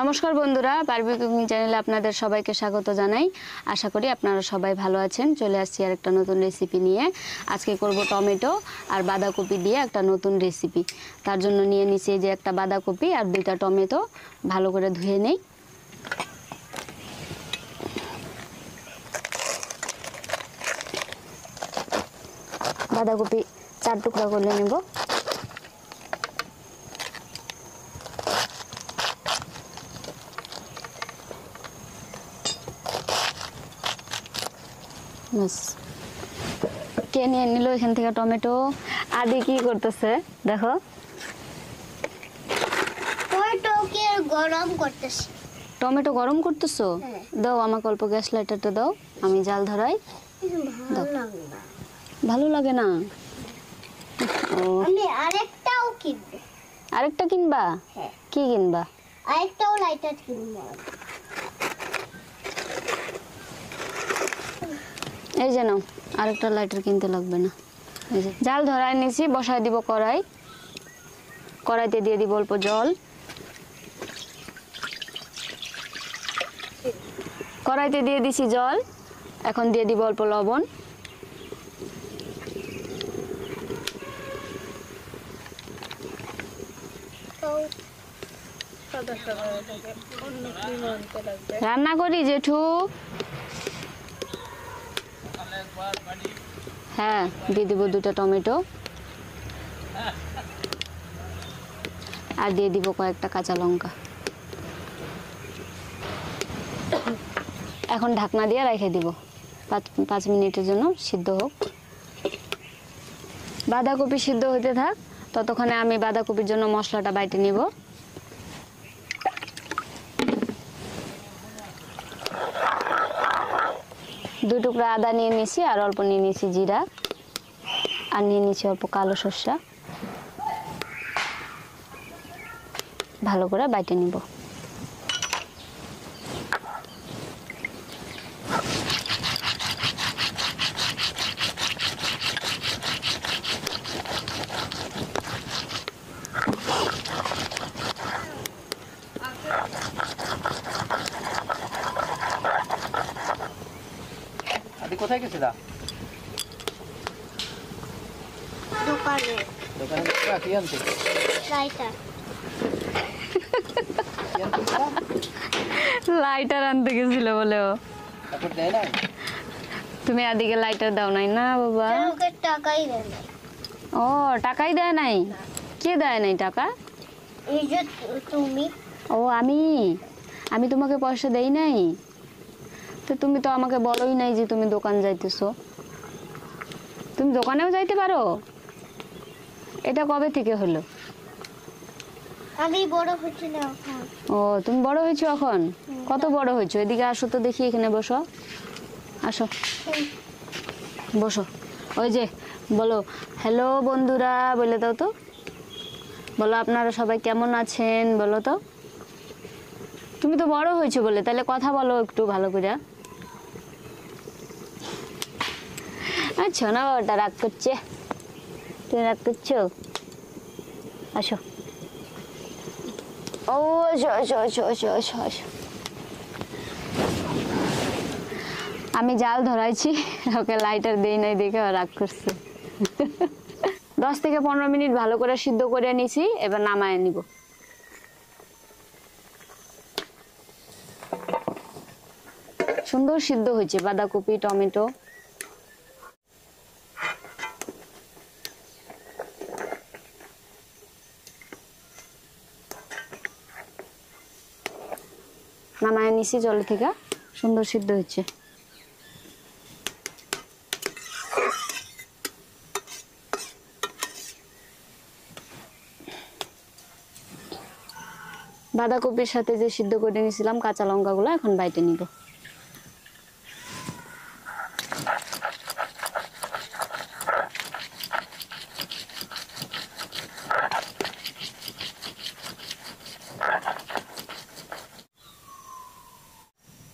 নমস্কার বন্ধুরা, পারবি কুকিং চ্যানেলে আপনাদের সবাইকে স্বাগত জানাই। আশা করি আপনারা সবাই ভালো আছেন। চলে আসছি আর একটা নতুন রেসিপি নিয়ে। আজকে করব টমেটো আর বাঁধাকপি দিয়ে একটা নতুন রেসিপি। তার জন্য নিয়ে নিচ্ছি যে একটা বাঁধাকপি আর দুইটা টমেটো, ভালো করে ধুয়ে নেই। বাঁধাকপি 4 টুকরা করে নেব। কে নিয়ে নিল এখান থেকে টমেটো। আদি কি করতেছে দেখো। টমেটো গরম করতেছো? দাও আমাকে অল্প গ্যাস লাইটারটা দাও, আমি জাল ধরাই। ভালো লাগে না? আরেকটা কিনবা? কি কিনবা? আরেকটাও লাইটার কিনবো। এই যে নাও, আরেকটা লাইটার কিনতে লাগবে না। এই যে জাল ধরাই নিয়েছি, বসাই দিব কড়াই। কড়াইতে দিয়ে দিব অল্প জল। কড়াইতে দিয়ে দিছি জল, এখন দিয়ে দিব অল্প লবণ। রান্না করি জেঠু। হ্যাঁ, দিয়ে দিব 2টা টমেটো আর দিয়ে দিব কয়েকটা কাঁচা লঙ্কা। এখন ঢাকনা দিয়ে রেখে দিব 5 মিনিটের জন্য সিদ্ধ হোক। বাঁধাকপি সিদ্ধ হতে থাক, ততক্ষণে আমি বাঁধাকপির জন্য মশলাটা বাইটে নিব। দুই টুকরা আদা নিয়ে নিয়েছি, আর অল্প নিয়ে নিয়েছি জিরা, আর নিয়ে নিয়েছি অল্প কালো সরষা। ভালো করে বাইটে নিব। কোথায় গেছিলা? দোকানে। দোকানে কি আনতে? লাইটার। লাইটার আনতে গেছিল বলে ও। তারপর দেয় না? তুমি আদিকে লাইটার দাও নাই না বাবা? ওকে টাকাই দেয় না। ও, টাকাই দেয় নাই? কে দেয় নাই টাকা? এই যে তুমি। ও, আমি তোমাকে পয়সা দেই নাই? তো তুমি তো আমাকে বলোই নাই যে তুমি দোকান যাইতেছো। তুমি দোকানেও যাইতে পারো? এটা কবে থেকে হলো? আমি বড় হচ্ছি না এখন। ও, তুমি বড় হয়েছো এখন? কত বড় হয়েছো? এদিকে আসো তো দেখি, এখানে বসো। আসো, বসো। ওই যে বলো, হ্যালো বন্ধুরা বলে দাও তো। বলো আপনারা সবাই কেমন আছেন বলো তো। তুমি তো বড় হয়েছো বলে, তাহলে কথা বলো একটু ভালো করে। আচ্ছা না, ওটা রাগ করছে। তুমি রাগ করছো? আসো। ও আসো। আমি জাল ধরাইছি, ওকে লাইটার দেই নাই দেখে রাগ করছে। 10 থেকে 15 মিনিট ভালো করে সিদ্ধ করে নিছি, এবার নামায় নিব। সুন্দর সিদ্ধ হয়েছে বাঁধাকপি টমেটো। নামায় নিছি জল থেকে, সুন্দর সিদ্ধ হচ্ছে। বাঁধাকপির সাথে যে সিদ্ধ করে নিয়েছিলাম কাঁচা লঙ্কাগুলো এখন বাইটে নিব।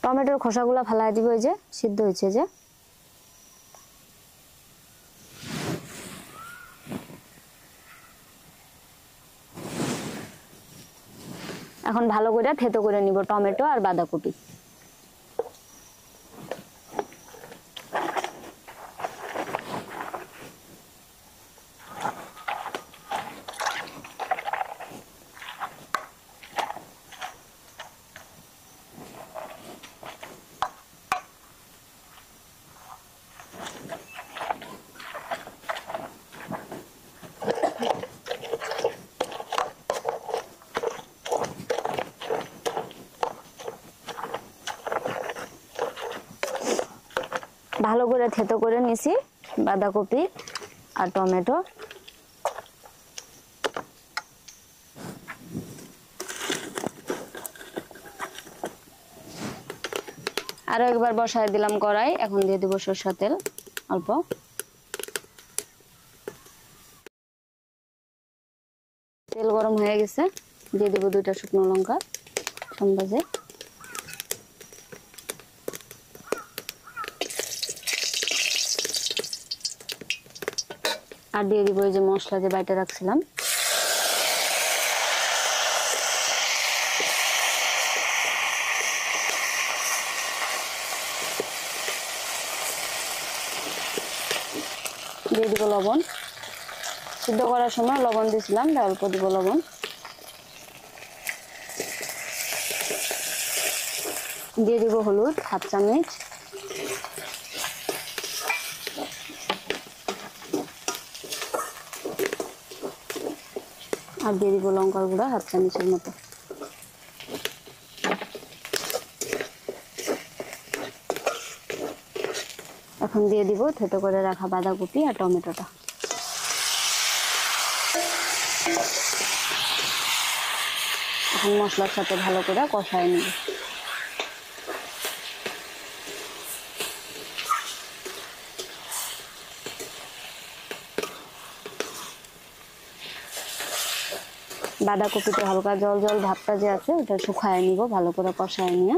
টমেটোর খোসাগুলো ফেলাই দিব, এই যে সিদ্ধ হয়েছে যে। এখন এখন ভালো করে থেতো করে নিব টমেটো আর বাঁধাকপি। ভালো করে থেতো করে নিছি বাঁধাকপি আর টমেটো। আরো একবার বসায় দিলাম কড়াই, এখন দিয়ে দিব সরষের তেল অল্প। তেল গরম হয়ে গেছে, দিয়ে দিব 2টা শুকনো লঙ্কা সম্বাজে। আর দিয়ে দিব এই যে মশলা যে বাইটে রাখছিলাম। দিয়ে দিব লবণ, সিদ্ধ করার সময় লবণ দিয়েছিলাম, তাই অল্প দিব লবণ। দিয়ে দিব হলুদ 1/2 চামচ। আর দিয়ে দিব লঙ্কার গুঁড়া 1/2 চামচের মতো। এখন দিয়ে দিব থেতো করে রাখা বাঁধাকপি আর টমেটোটা। এখন মশলার সাথে ভালো করে কষায় নিব। বাঁধাকপিতে হালকা জল জল ভাবটা যে আছে ওটা শুকায় নিব, ভালো করে কষায় নিয়ে।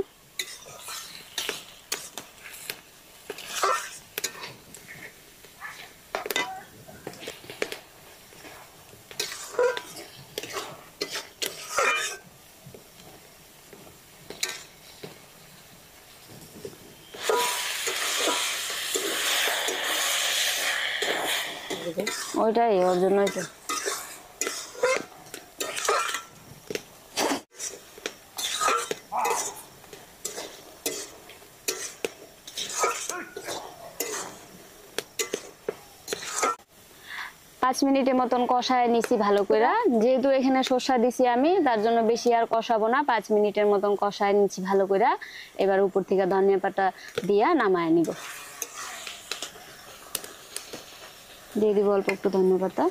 ওইটাই ওর জন্যই তো। পাঁচ মিনিটের মতন কষায় নিছি ভালো করে, যেহেতু এখানে সরষা দিছি আমি, তার জন্য বেশি আর কষাবো না। 5 মিনিটের মতন কষায় নিচ্ছি ভালো করে। এবার উপর থেকে ধনিয়া পাতা দিয়া নামায় নিব। দিয়ে দিব অল্প একটু ধনিয়া পাতা।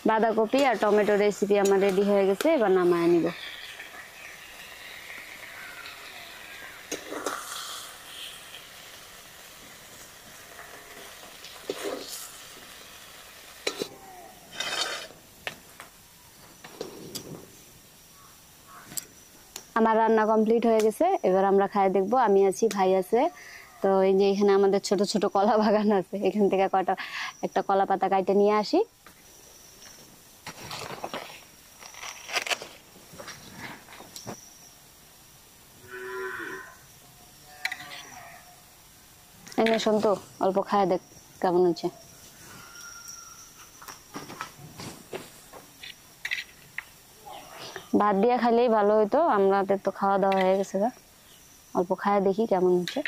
বাঁধাকপি আর টমেটো রেসিপি আমার রেডি হয়ে গেছে, এবার নামায় নিব। আমার রান্না কমপ্লিট হয়ে গেছে, এবার আমরা খাই দেখবো। আমি আছি, ভাই আছে। তো এই যে এখানে আমাদের ছোট ছোট কলা বাগান আছে, এখান থেকে একটা কলা পাতা কাইটে নিয়ে আসি। এনে শোন তো, অল্প খায় দেখ কেমন হচ্ছে। ভাত দিয়ে খাইলেই ভালো হইতো, আমাদের তো খাওয়া দাওয়া হয়ে গেছে। অল্প খায় দেখি কেমন হচ্ছে।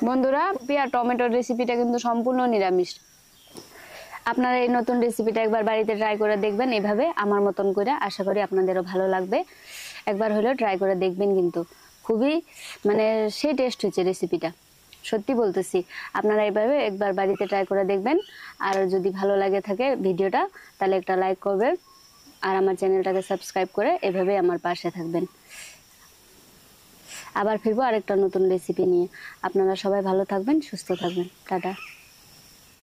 বন্ধুরা, পেঁয়াজ টমেটোর রেসিপিটা কিন্তু সম্পূর্ণ নিরামিষ। আপনারা এই নতুন রেসিপিটা একবার বাড়িতে ট্রাই করে দেখবেন এইভাবে আমার মতন করে। আশা করি আপনাদেরও ভালো লাগবে। একবার হলেও ট্রাই করে দেখবেন, কিন্তু খুবই সেই টেস্ট হচ্ছে রেসিপিটা, সত্যি বলতেছি। আপনারা এইভাবে একবার বাড়িতে ট্রাই করে দেখবেন। আর যদি ভালো লাগে থাকে ভিডিওটা, তাহলে একটা লাইক করবেন আর আমার চ্যানেলটাকে সাবস্ক্রাইব করে এভাবে আমার পাশে থাকবেন। আবার ফিরবো আরেকটা নতুন রেসিপি নিয়ে। আপনারা সবাই ভালো থাকবেন, সুস্থ থাকবেন। টাটা।